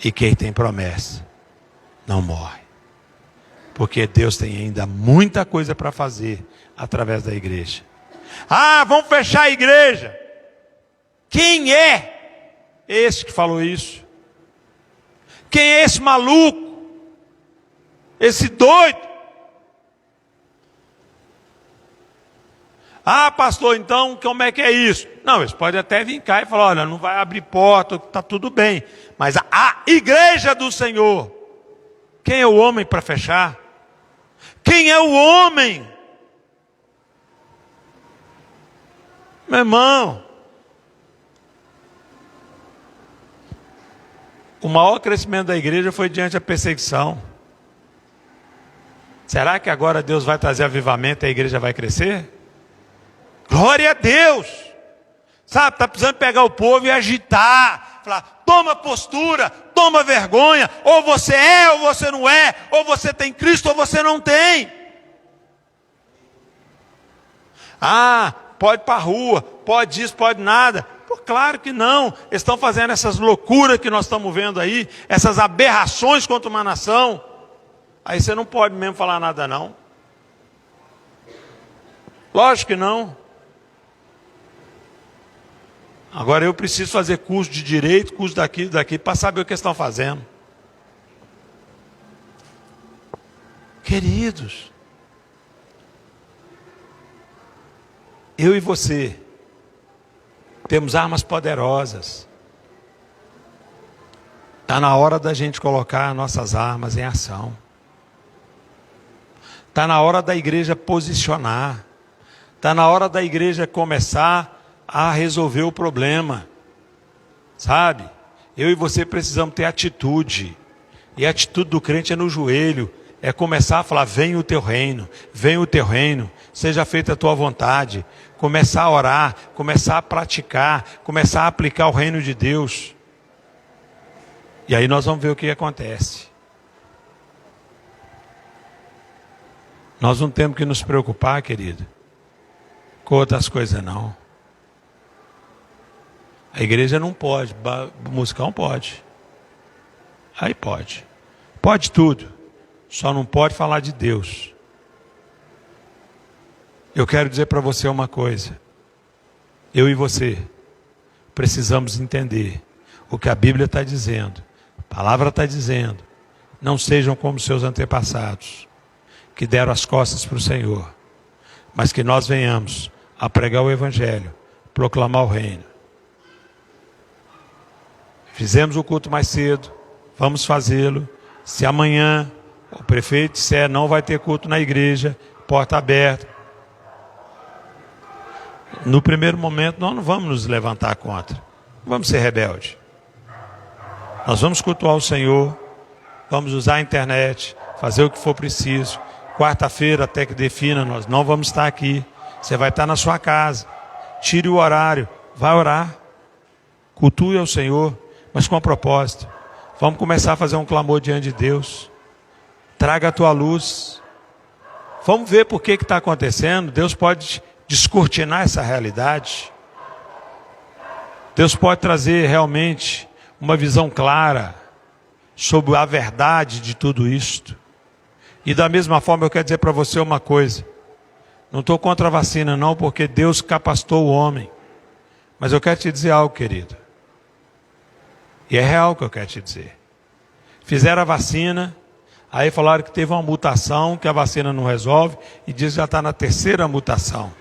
E quem tem promessa não morre. Porque Deus tem ainda muita coisa para fazer através da igreja. Ah, vamos fechar a igreja. Quem é esse que falou isso? Quem é esse maluco? Esse doido? Ah, pastor, então como é que é isso? Não, eles podem até vir cá e falar, olha, não vai abrir porta, está tudo bem. Mas a igreja do Senhor, quem é o homem para fechar? Quem é o homem? Meu irmão, o maior crescimento da igreja foi diante da perseguição. Será que agora Deus vai trazer avivamento e a igreja vai crescer? Glória a Deus! Sabe, está precisando pegar o povo e agitar. Falar, toma postura, toma vergonha. Ou você é, ou você não é. Ou você tem Cristo, ou você não tem. Ah, pode ir para a rua, pode isso, pode nada. Pô, claro que não. Eles estão fazendo essas loucuras que nós estamos vendo aí. Essas aberrações contra uma nação. Aí você não pode mesmo falar nada não. Lógico que não. Agora eu preciso fazer curso de direito, curso daqui, para saber o que eles estão fazendo. Queridos, eu e você temos armas poderosas. Está na hora da gente colocar nossas armas em ação. Está na hora da igreja posicionar. Está na hora da igreja começar a resolver o problema. Sabe? Eu e você precisamos ter atitude. E a atitude do crente é no joelho. É começar a falar, venha o teu reino, seja feita a tua vontade. Começar a orar, começar a praticar, começar a aplicar o reino de Deus. E aí nós vamos ver o que acontece. Nós não temos que nos preocupar, querido, com outras coisas não. A igreja não pode, musical pode. Aí pode. Pode tudo. Só não pode falar de Deus. Eu quero dizer para você uma coisa. Eu e você precisamos entender o que a Bíblia está dizendo. A palavra está dizendo. Não sejam como seus antepassados, que deram as costas para o Senhor. Mas que nós venhamos a pregar o Evangelho, proclamar o reino. Fizemos o culto mais cedo, vamos fazê-lo. Se amanhã o prefeito disser não vai ter culto na igreja, porta aberta. No primeiro momento nós não vamos nos levantar contra, não vamos ser rebeldes. Nós vamos cultuar o Senhor, vamos usar a internet, fazer o que for preciso. Quarta-feira, até que defina, nós não vamos estar aqui. Você vai estar na sua casa. Tire o horário, vai orar. Cultue ao Senhor, mas com propósito. Vamos começar a fazer um clamor diante de Deus. Traga a tua luz. Vamos ver por que está acontecendo. Deus pode descortinar essa realidade. Deus pode trazer realmente uma visão clara sobre a verdade de tudo isto. E da mesma forma eu quero dizer para você uma coisa. Não estou contra a vacina não, porque Deus capacitou o homem. Mas eu quero te dizer algo, querido. E é real o que eu quero te dizer. Fizeram a vacina, aí falaram que teve uma mutação, que a vacina não resolve, e diz que já está na terceira mutação.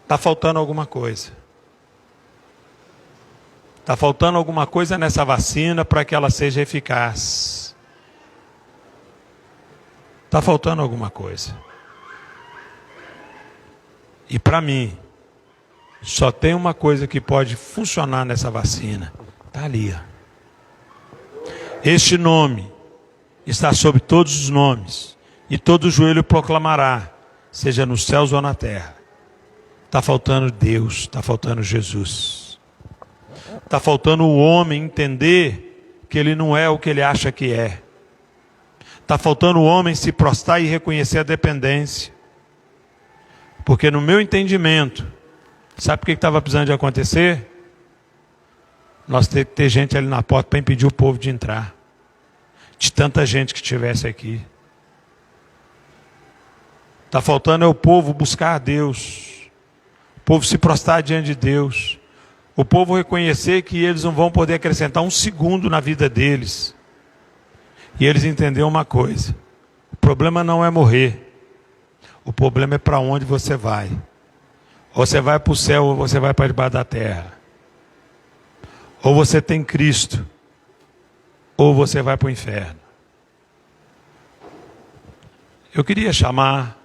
Está faltando alguma coisa. Está faltando alguma coisa nessa vacina para que ela seja eficaz. Está faltando alguma coisa. E para mim, só tem uma coisa que pode funcionar nessa vacina. Está ali. Ó. Este nome está sobre todos os nomes. E todo joelho proclamará, seja nos céus ou na terra, Está faltando Deus, está faltando Jesus. Está faltando o homem entender que ele não é o que ele acha que é. Está faltando o homem se prostrar e reconhecer a dependência. Porque no meu entendimento, sabe o que estava precisando de acontecer? Nós temos que ter gente ali na porta para impedir o povo de entrar. De tanta gente que estivesse aqui. Está faltando é o povo buscar a Deus. O povo se prostrar diante de Deus. O povo reconhecer que eles não vão poder acrescentar um segundo na vida deles. E eles entenderam uma coisa. O problema não é morrer. O problema é para onde você vai. Ou você vai para o céu ou você vai para debaixo da terra. Ou você tem Cristo, ou você vai para o inferno. Eu queria chamar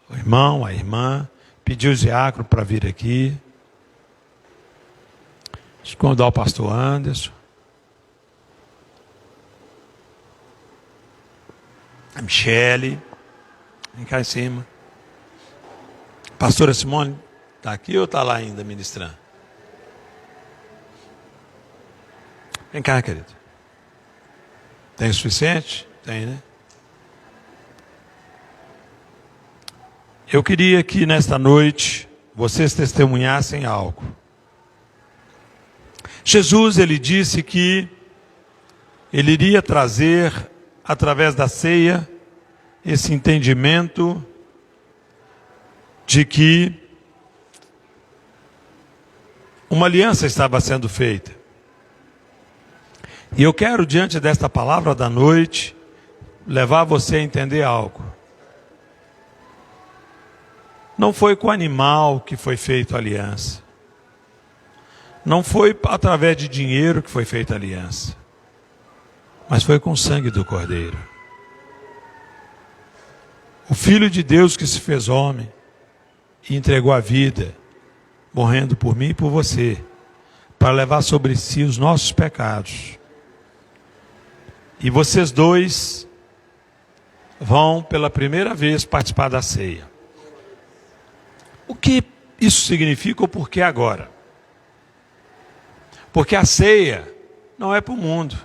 o irmão, a irmã, pedir o diácono para vir aqui. Deixa eu convidar o pastor Anderson. A Michele. Vem cá em cima. Pastora Simone, está aqui ou está lá ainda ministrando? Vem cá, querido. Tem o suficiente? Tem, né? Eu queria que nesta noite vocês testemunhassem algo. Jesus, ele disse que ele iria trazer, através da ceia, esse entendimento de que uma aliança estava sendo feita. E eu quero, diante desta palavra da noite, levar você a entender algo. Não foi com o animal que foi feita a aliança. Não foi através de dinheiro que foi feita a aliança. Mas foi com o sangue do Cordeiro. O Filho de Deus que se fez homem e entregou a vida, morrendo por mim e por você, para levar sobre si os nossos pecados. E vocês dois vão pela primeira vez participar da ceia. O que isso significa ou por que agora? Porque a ceia não é para o mundo.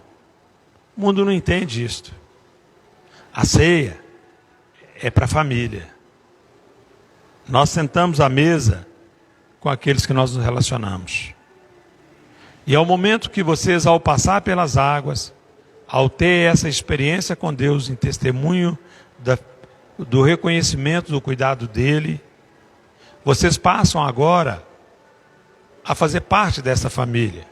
O mundo não entende isto. A ceia é para a família. Nós sentamos à mesa com aqueles que nós nos relacionamos. E é o momento que vocês, ao passar pelas águas, ao ter essa experiência com Deus em testemunho do reconhecimento do cuidado dele, vocês passam agora a fazer parte dessa família,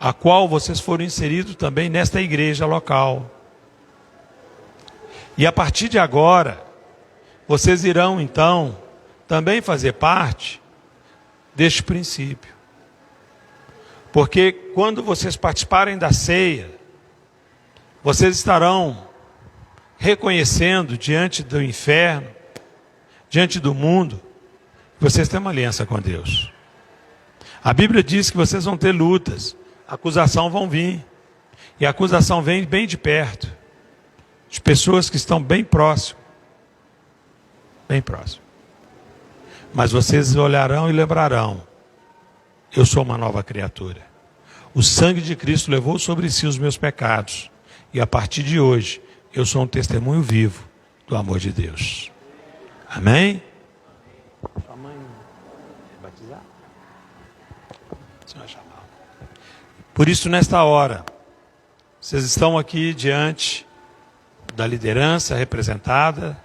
a qual vocês foram inseridos também nesta igreja local. E a partir de agora, vocês irão então também fazer parte deste princípio. Porque quando vocês participarem da ceia, vocês estarão reconhecendo diante do inferno, diante do mundo, que vocês têm uma aliança com Deus. A Bíblia diz que vocês vão ter lutas, a acusação vão vir, e a acusação vem bem de perto, de pessoas que estão bem próximas, mas vocês olharão e lembrarão, eu sou uma nova criatura, o sangue de Cristo levou sobre si os meus pecados, e a partir de hoje, eu sou um testemunho vivo do amor de Deus. Amém? Sua mãe vai batizar? Você vai chamar. Por isso, nesta hora, vocês estão aqui diante da liderança representada,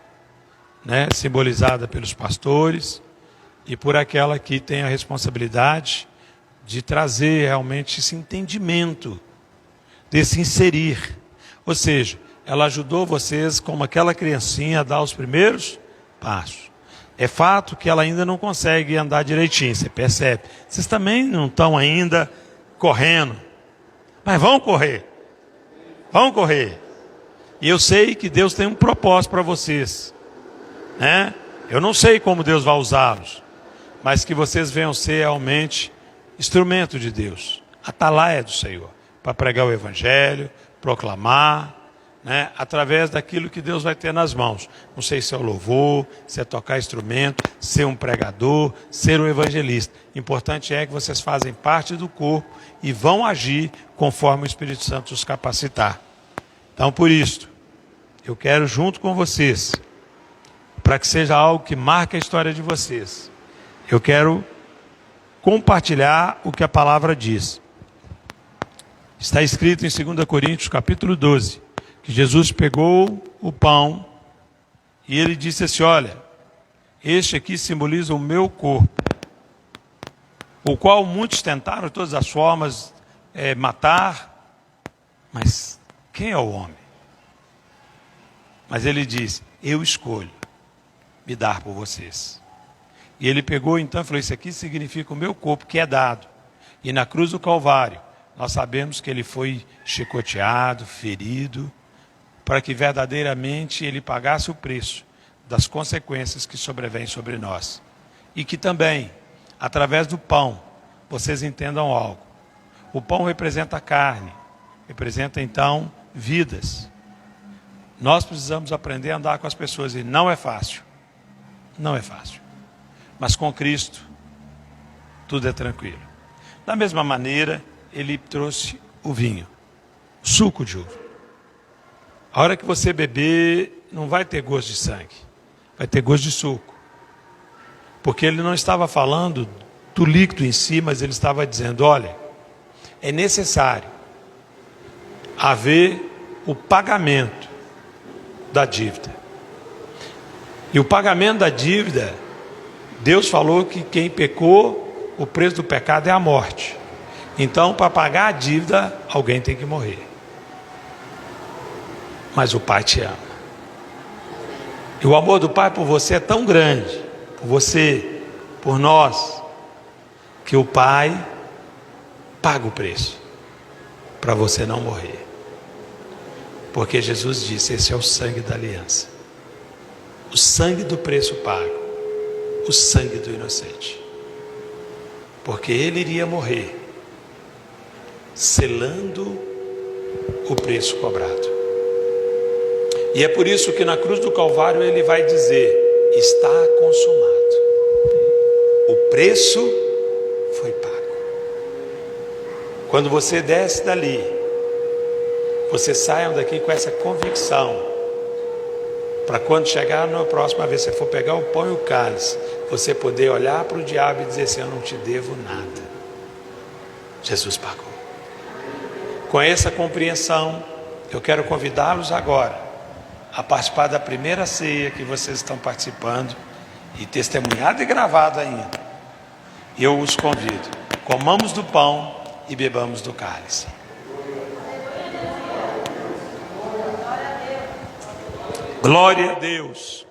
né, simbolizada pelos pastores, e por aquela que tem a responsabilidade de trazer realmente esse entendimento, desse inserir. Ou seja, ela ajudou vocês, como aquela criancinha, a dar os primeiros passos. É fato que ela ainda não consegue andar direitinho, você percebe. Vocês também não estão ainda correndo. Mas vão correr. Vão correr. E eu sei que Deus tem um propósito para vocês. Né? Eu não sei como Deus vai usá-los. Mas que vocês venham ser realmente instrumento de Deus. Atalaia do Senhor. Para pregar o Evangelho, proclamar, né, através daquilo que Deus vai ter nas mãos. Não sei se é o louvor, se é tocar instrumento, ser um pregador, ser um evangelista. Importante é que vocês fazem parte do corpo e vão agir conforme o Espírito Santo os capacitar. Então, por isso, eu quero junto com vocês, para que seja algo que marque a história de vocês, eu quero compartilhar o que a palavra diz. Está escrito em 2 Coríntios, capítulo 12, que Jesus pegou o pão e ele disse assim: olha, este aqui simboliza o meu corpo, o qual muitos tentaram de todas as formas matar, mas quem é o homem? Mas ele disse: eu escolho me dar por vocês. E ele pegou então e falou: isso aqui significa o meu corpo que é dado. E na cruz do Calvário, nós sabemos que ele foi chicoteado, ferido, para que verdadeiramente ele pagasse o preço das consequências que sobrevêm sobre nós. E que também, através do pão, vocês entendam algo. O pão representa a carne, representa então vidas. Nós precisamos aprender a andar com as pessoas e não é fácil. Não é fácil. Mas com Cristo, tudo é tranquilo. Da mesma maneira, ele trouxe o vinho, o suco de uva. A hora que você beber, não vai ter gosto de sangue, vai ter gosto de suco. Porque ele não estava falando do líquido em si, mas ele estava dizendo: olha, é necessário haver o pagamento da dívida. E o pagamento da dívida, Deus falou que quem pecou, o preço do pecado é a morte. Então, para pagar a dívida, alguém tem que morrer. Mas o Pai te ama. E o amor do Pai por você é tão grande, por você, por nós, que o Pai paga o preço para você não morrer. Porque Jesus disse: esse é o sangue da aliança, o sangue do preço pago, o sangue do inocente. Porque ele iria morrer, selando o preço cobrado. E é por isso que na cruz do Calvário ele vai dizer: está consumado. O preço foi pago. Quando você desce dali, você saiam daqui com essa convicção, para quando chegar na próxima vez, você for pegar o pão e o cálice, você poder olhar para o diabo e dizer assim: eu não te devo nada. Jesus pagou. Com essa compreensão, eu quero convidá-los agora a participar da primeira ceia que vocês estão participando, e testemunhado e gravado ainda. E eu os convido: comamos do pão e bebamos do cálice. Glória a Deus.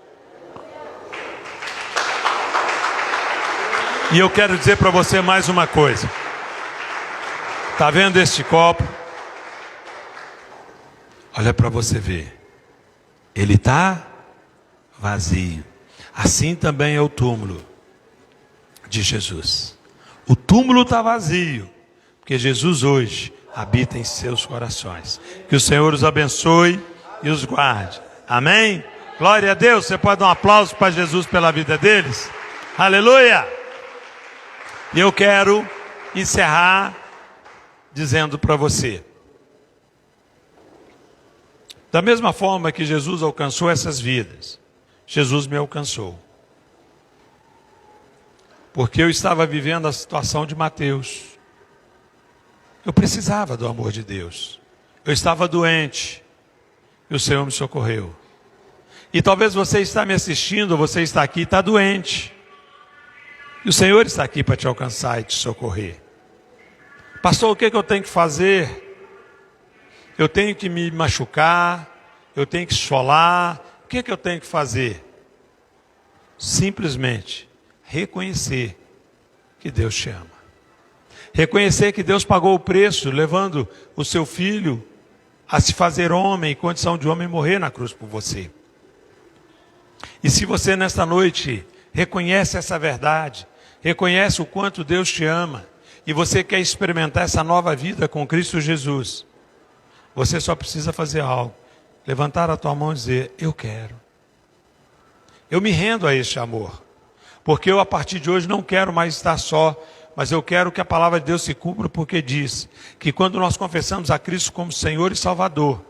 E eu quero dizer para você mais uma coisa. Está vendo este copo? Olha para você ver. Ele está vazio. Assim também é o túmulo de Jesus. O túmulo está vazio, porque Jesus hoje habita em seus corações. Que o Senhor os abençoe e os guarde. Amém? Glória a Deus. Você pode dar um aplauso para Jesus pela vida deles? Aleluia! E eu quero encerrar dizendo para você: da mesma forma que Jesus alcançou essas vidas, Jesus me alcançou. Porque eu estava vivendo a situação de Mateus. Eu precisava do amor de Deus. Eu estava doente e o Senhor me socorreu. E talvez você está me assistindo, você está aqui e está doente. E o Senhor está aqui para te alcançar e te socorrer. Pastor, o que eu tenho que fazer? Eu tenho que me machucar? Eu tenho que esfolar? O que eu tenho que fazer? Simplesmente reconhecer que Deus te ama. Reconhecer que Deus pagou o preço, levando o seu filho a se fazer homem, em condição de homem, morrer na cruz por você. E se você nesta noite reconhece essa verdade, reconhece o quanto Deus te ama, e você quer experimentar essa nova vida com Cristo Jesus, você só precisa fazer algo: levantar a tua mão e dizer: eu quero. Eu me rendo a este amor. Porque eu, a partir de hoje, não quero mais estar só, mas eu quero que a palavra de Deus se cumpra, porque diz que quando nós confessamos a Cristo como Senhor e Salvador,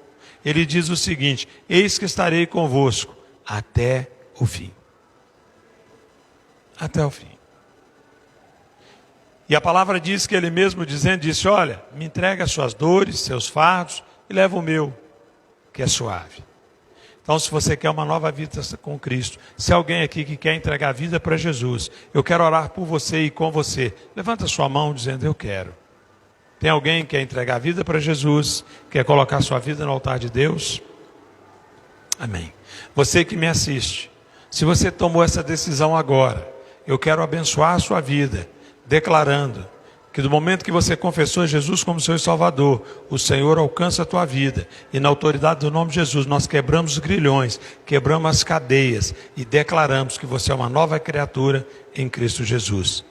Ele diz o seguinte: eis que estarei convosco até o fim. Até o fim. E a palavra diz que Ele mesmo dizendo, disse: olha, me entrega as suas dores, seus fardos, e leva o meu, que é suave. Então, se você quer uma nova vida com Cristo, se alguém aqui que quer entregar a vida para Jesus, eu quero orar por você e com você. Levanta a sua mão dizendo: eu quero. Tem alguém que quer entregar a vida para Jesus, quer colocar sua vida no altar de Deus? Amém. Você que me assiste, se você tomou essa decisão agora, eu quero abençoar a sua vida, declarando que do momento que você confessou Jesus como seu Salvador, o Senhor alcança a tua vida. E na autoridade do nome de Jesus, nós quebramos os grilhões, quebramos as cadeias e declaramos que você é uma nova criatura em Cristo Jesus.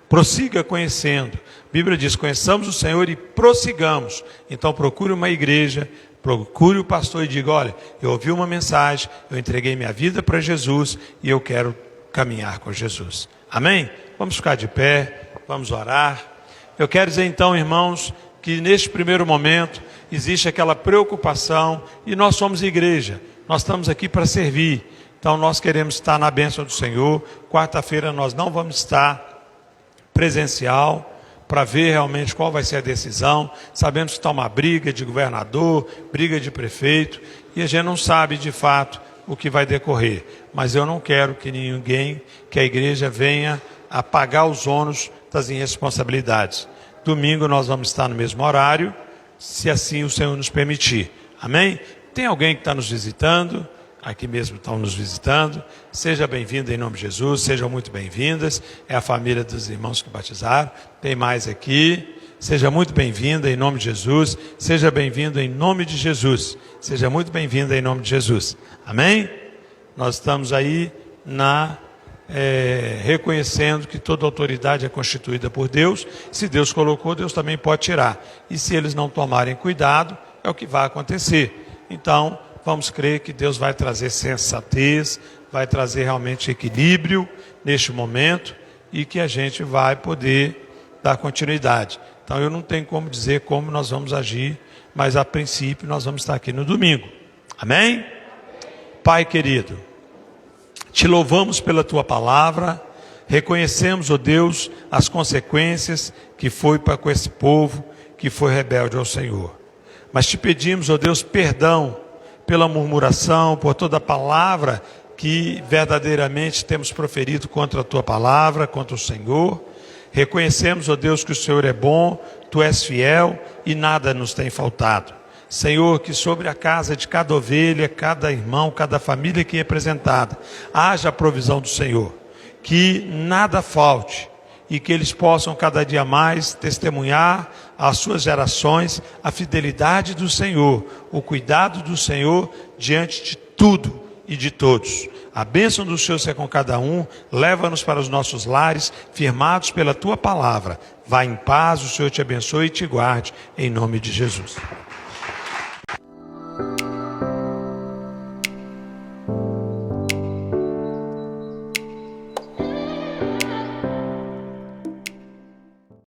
Prossiga conhecendo. A Bíblia diz: conheçamos o Senhor e prossigamos. Então procure uma igreja, procure o pastor e diga: olha, eu ouvi uma mensagem, eu entreguei minha vida para Jesus e eu quero caminhar com Jesus. Amém? Vamos ficar de pé, vamos orar. Eu quero dizer então, irmãos, que neste primeiro momento existe aquela preocupação, e nós somos igreja, nós estamos aqui para servir. Então nós queremos estar na bênção do Senhor. Quarta-feira nós não vamos estar presencial para ver realmente qual vai ser a decisão. Sabemos que está uma briga de governador, briga de prefeito, e a gente não sabe de fato o que vai decorrer. Mas eu não quero que ninguém, que a igreja venha a pagar os ônus das irresponsabilidades. Domingo nós vamos estar no mesmo horário, se assim o Senhor nos permitir. Amém? Tem alguém que está nos visitando? Aqui mesmo estão nos visitando. Seja bem-vindo em nome de Jesus, sejam muito bem-vindas. É a família dos irmãos que batizaram. Tem mais aqui. Seja muito bem-vinda em nome de Jesus. Seja bem-vindo em nome de Jesus. Seja muito bem-vinda em nome de Jesus. Amém? Nós estamos aí reconhecendo que toda autoridade é constituída por Deus. Se Deus colocou, Deus também pode tirar. E se eles não tomarem cuidado, é o que vai acontecer. Então, vamos crer que Deus vai trazer sensatez, vai trazer realmente equilíbrio neste momento e que a gente vai poder dar continuidade. Então, eu não tenho como dizer como nós vamos agir, mas a princípio nós vamos estar aqui no domingo. Amém? Pai querido, te louvamos pela tua palavra, reconhecemos, ó Deus, as consequências que foi para com esse povo que foi rebelde ao Senhor. Mas te pedimos, ó Deus, perdão pela murmuração, por toda a palavra que verdadeiramente temos proferido contra a tua palavra, contra o Senhor. Reconhecemos, ó Deus, que o Senhor é bom, tu és fiel e nada nos tem faltado. Senhor, que sobre a casa de cada ovelha, cada irmão, cada família aqui representada, haja a provisão do Senhor, que nada falte e que eles possam cada dia mais testemunhar às suas gerações a fidelidade do Senhor, o cuidado do Senhor diante de tudo e de todos. A bênção do Senhor seja com cada um, leva-nos para os nossos lares, firmados pela tua palavra. Vá em paz, o Senhor te abençoe e te guarde, em nome de Jesus.